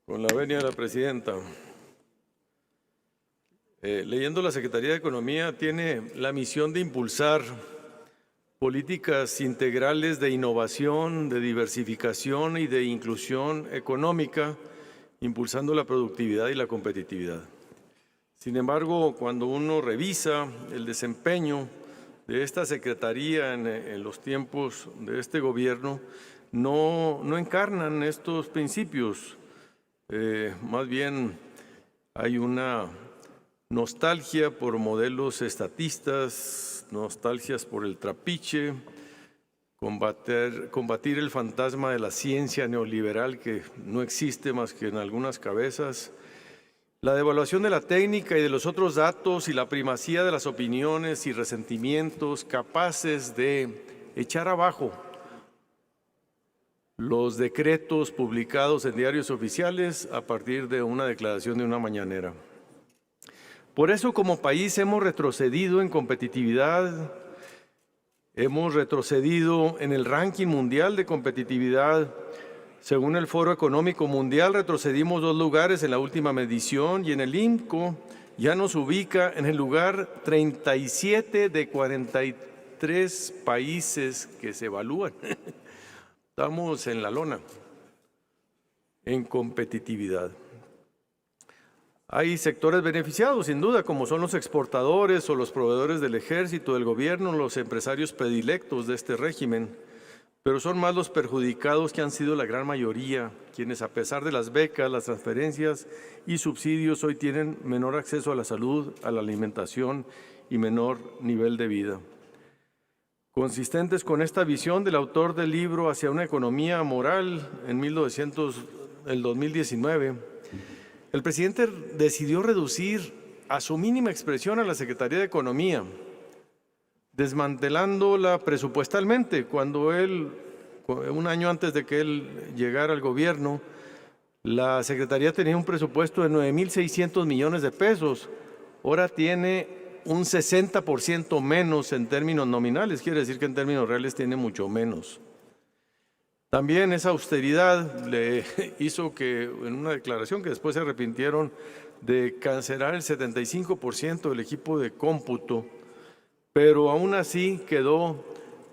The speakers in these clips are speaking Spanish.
Con la venia de la presidenta. Leyendo la Secretaría de Economía, tiene la misión de impulsar políticas integrales de innovación, de diversificación y de inclusión económica, impulsando la productividad y la competitividad. Sin embargo, cuando uno revisa el desempeño de esta Secretaría en los tiempos de este gobierno, no encarnan estos principios. Más bien hay una nostalgia por modelos estatistas, nostalgias por el trapiche, combatir el fantasma de la ciencia neoliberal que no existe más que en algunas cabezas, la devaluación de la técnica y de los otros datos y la primacía de las opiniones y resentimientos capaces de echar abajo los decretos publicados en diarios oficiales a partir de una declaración de una mañanera. Por eso, como país, hemos retrocedido en competitividad, hemos retrocedido en el ranking mundial de competitividad. Según el Foro Económico Mundial, retrocedimos 2 lugares en la última medición y en el INCO ya nos ubica en el lugar 37 de 43 países que se evalúan. Estamos en la lona, en competitividad. Hay sectores beneficiados, sin duda, como son los exportadores o los proveedores del ejército, del gobierno, los empresarios predilectos de este régimen, pero son más los perjudicados que han sido la gran mayoría, quienes a pesar de las becas, las transferencias y subsidios hoy tienen menor acceso a la salud, a la alimentación y menor nivel de vida. Consistentes con esta visión del autor del libro Hacia una economía moral en el 2019, el presidente decidió reducir a su mínima expresión a la Secretaría de Economía, desmantelándola presupuestalmente. Cuando un año antes de que él llegara al gobierno, la Secretaría tenía un presupuesto de 9.600 millones de pesos. Ahora tiene un 60% menos en términos nominales, quiere decir que en términos reales tiene mucho menos. También esa austeridad le hizo que, en una declaración que después se arrepintieron de cancelar el 75% del equipo de cómputo, pero aún así quedó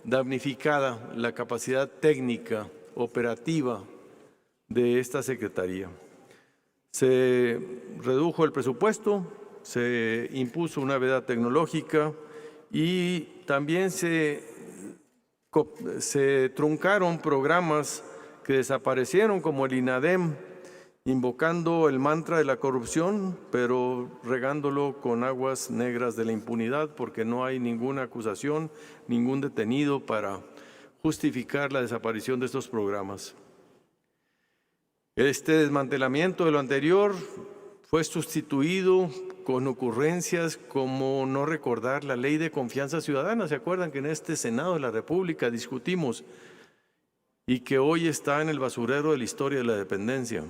damnificada la capacidad técnica, operativa de esta Secretaría. Se redujo el presupuesto, se impuso una veda tecnológica y también se truncaron programas que desaparecieron, como el INADEM, invocando el mantra de la corrupción, pero regándolo con aguas negras de la impunidad, porque no hay ninguna acusación, ningún detenido para justificar la desaparición de estos programas. Este desmantelamiento de lo anterior fue sustituido con ocurrencias como no recordar la Ley de Confianza Ciudadana. ¿Se acuerdan que en este Senado de la República discutimos y que hoy está en el basurero de la historia de la dependencia?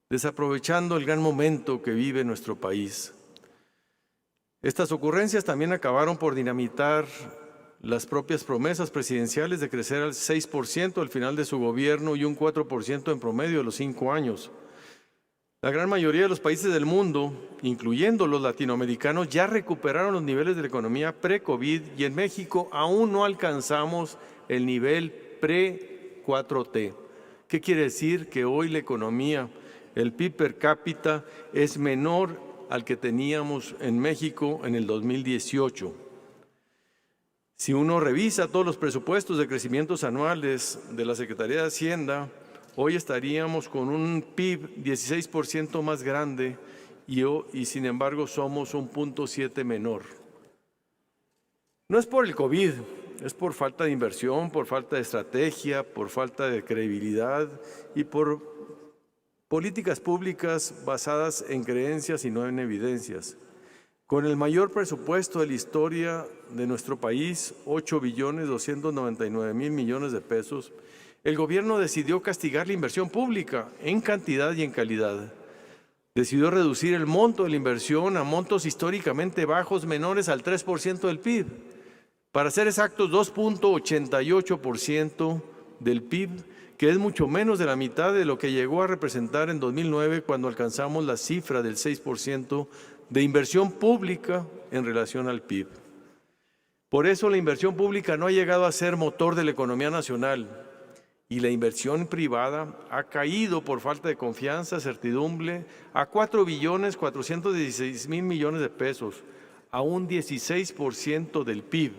Desaprovechando el gran momento que vive nuestro país. Estas ocurrencias también acabaron por dinamitar las propias promesas presidenciales de crecer al 6% al final de su gobierno y un 4% en promedio de los 5 años. La gran mayoría de los países del mundo, incluyendo los latinoamericanos, ya recuperaron los niveles de la economía pre-COVID y en México aún no alcanzamos el nivel pre-4T. ¿Qué quiere decir? Que hoy la economía, el PIB per cápita, es menor al que teníamos en México en el 2018. Si uno revisa todos los presupuestos de crecimientos anuales de la Secretaría de Hacienda, hoy estaríamos con un PIB 16% más grande y sin embargo somos un 0.7 menor. No es por el COVID, es por falta de inversión, por falta de estrategia, por falta de credibilidad y por políticas públicas basadas en creencias y no en evidencias. Con el mayor presupuesto de la historia de nuestro país, 8.299.000 millones de pesos, el gobierno decidió castigar la inversión pública en cantidad y en calidad. Decidió reducir el monto de la inversión a montos históricamente bajos, menores al 3% del PIB. Para ser exactos, 2.88% del PIB, que es mucho menos de la mitad de lo que llegó a representar en 2009 cuando alcanzamos la cifra del 6% de inversión pública en relación al PIB. Por eso la inversión pública no ha llegado a ser motor de la economía nacional y la inversión privada ha caído por falta de confianza, certidumbre, a 4.416.000 millones de pesos, a un 16% del PIB,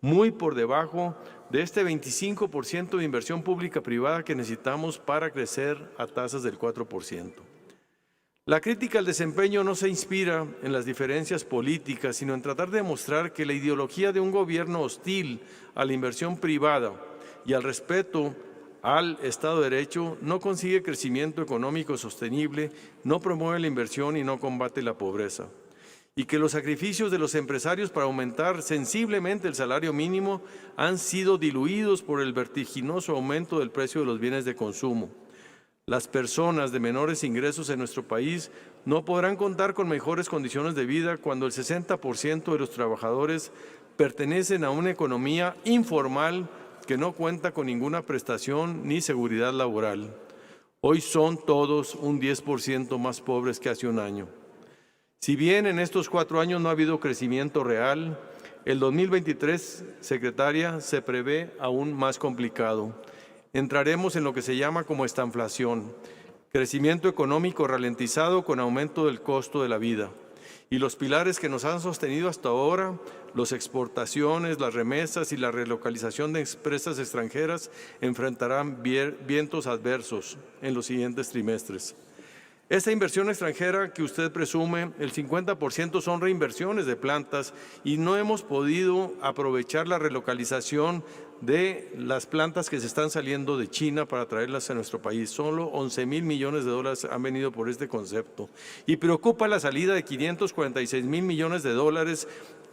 muy por debajo de este 25% de inversión pública privada que necesitamos para crecer a tasas del 4%. La crítica al desempeño no se inspira en las diferencias políticas, sino en tratar de demostrar que la ideología de un gobierno hostil a la inversión privada y al respeto al Estado de Derecho no consigue crecimiento económico sostenible, no promueve la inversión y no combate la pobreza. Y que los sacrificios de los empresarios para aumentar sensiblemente el salario mínimo han sido diluidos por el vertiginoso aumento del precio de los bienes de consumo. Las personas de menores ingresos en nuestro país no podrán contar con mejores condiciones de vida cuando el 60% de los trabajadores pertenecen a una economía informal que no cuenta con ninguna prestación ni seguridad laboral. Hoy son todos un 10% más pobres que hace un año. Si bien en estos 4 años no ha habido crecimiento real, el 2023, secretaria, se prevé aún más complicado. Entraremos en lo que se llama como estanflación, crecimiento económico ralentizado con aumento del costo de la vida. Y los pilares que nos han sostenido hasta ahora, las exportaciones, las remesas y la relocalización de empresas extranjeras, enfrentarán vientos adversos en los siguientes trimestres. Esta inversión extranjera que usted presume, el 50% son reinversiones de plantas y no hemos podido aprovechar la relocalización de las plantas que se están saliendo de China para traerlas a nuestro país. Solo 11.000 millones de dólares han venido por este concepto. Y preocupa la salida de 546.000 millones de dólares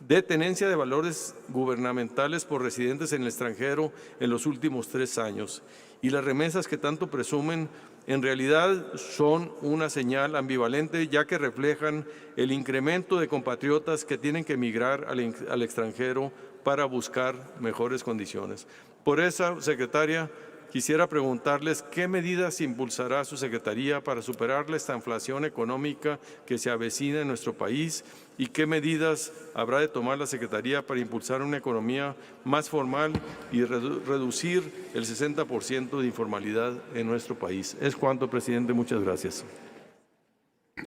de tenencia de valores gubernamentales por residentes en el extranjero en los últimos 3 años. Y las remesas que tanto presumen en realidad son una señal ambivalente, ya que reflejan el incremento de compatriotas que tienen que emigrar al extranjero para buscar mejores condiciones. Por eso, secretaria, quisiera preguntarles qué medidas impulsará su secretaría para superar la estanflación económica que se avecina en nuestro país y qué medidas habrá de tomar la secretaría para impulsar una economía más formal y reducir el 60% de informalidad en nuestro país. Es cuanto, presidente. Muchas gracias.